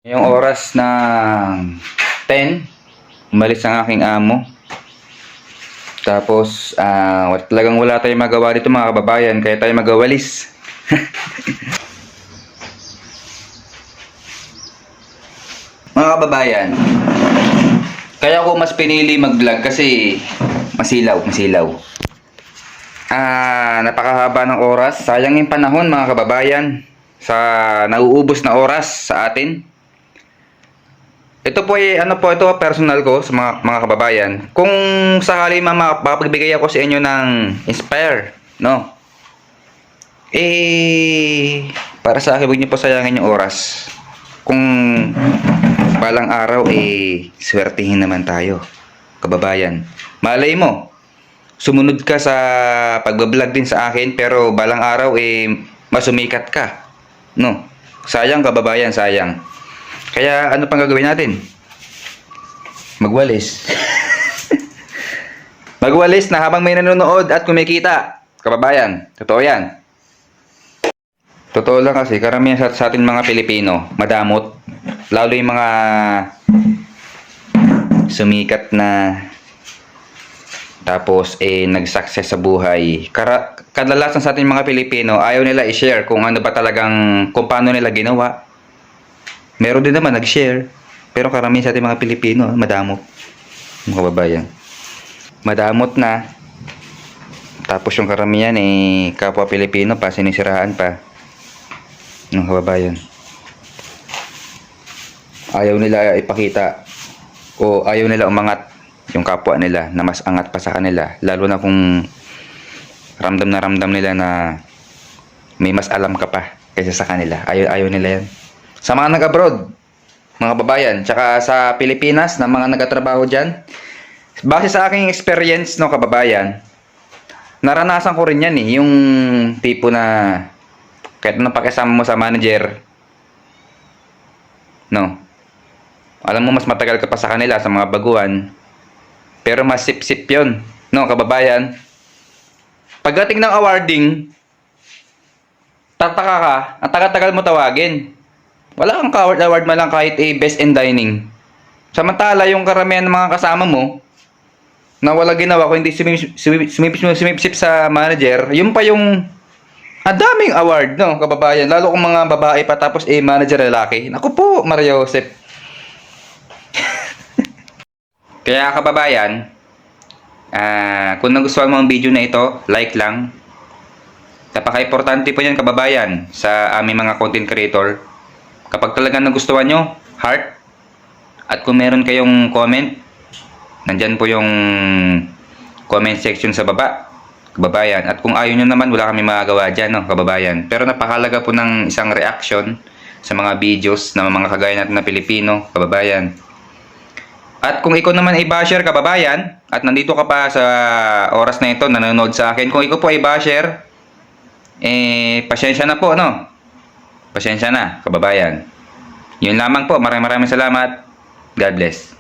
Yung oras ng 10, umalis ang aking amo. Tapos, talagang wala tayong magawa dito mga kababayan, kaya tayo magawalis. Mga kababayan, kaya ako mas pinili mag-vlog kasi masilaw. Napakahaba ng oras. Sayang yung panahon mga kababayan sa nauubos na oras sa atin. Ito po ay ito personal ko sa mga kababayan. Kung sakali mapagbigay ako sa inyo ng inspire, no? Para sa akin, huwag niyo po sayangin yung oras. Kung balang araw swertihin naman tayo, kababayan. Malay mo, sumunod ka sa pagbablog din sa akin, pero balang araw masumikat ka. No? Sayang kababayan, sayang. Kaya ano pang gagawin natin? Magwalis. Magwalis na habang may nanonood at kumikita. Kababayan, totoo yan. Totoo lang kasi karamihan sa atin mga Pilipino, madamot. Lalo yung mga sumikat na tapos nag-success sa buhay. Kadalasan sa atin mga Pilipino, ayaw nila i-share kung ano ba talagang, kung paano nila ginawa. Meron din naman nag-share. Pero karamihan sa ating mga Pilipino, madamot. Mga kababayan. Madamot na. Tapos yung karamihan kapwa Pilipino pa, sinisiraan pa. Mga kababayan. Ayaw nila ipakita o ayaw nila umangat yung kapwa nila na mas angat pa sa kanila. Lalo na kung ramdam nila na may mas alam ka pa kaysa sa kanila. Ayaw nila yan. Sa mga nag-abroad, mga babayan, tsaka sa Pilipinas na mga nagtatrabaho dyan, base sa aking experience, no kababayan, naranasan ko rin yan yung tipo na kahit anong pakisama mo sa manager, no, alam mo mas matagal ka pa sa kanila, sa mga baguhan, pero mas sip-sip yun, no kababayan. Pagdating ng awarding, tataka ka, ang tagal-tagal mo tawagin. Wala kang award man lang kahit best in dining. Samantala yung karamihan ng mga kasama mo na wala ginawa kung hindi sumipsip sa manager, yun pa yung ang daming award, no, kababayan. Lalo kung mga babae pa tapos manager lalaki. Naku po, Maria Joseph. Kaya kababayan, kung nagustuhan mo ang video na ito, like lang. Napaka-importante po yan kababayan sa aming mga content creator. Kapag talagang nagustuhan nyo, heart. At kung meron kayong comment, nandyan po yung comment section sa baba, kababayan. At kung ayaw nyo naman, wala kami magagawa dyan, no, kababayan. Pero napakalaga po ng isang reaction sa mga videos ng mga kagaya natin na Pilipino, kababayan. At kung ikaw naman ay basher, kababayan, at nandito ka pa sa oras na ito, nanonood sa akin, kung ikaw po ay basher, pasensya na po, no? Pasensya na, kababayan. Yun lamang po. Maraming salamat. God bless.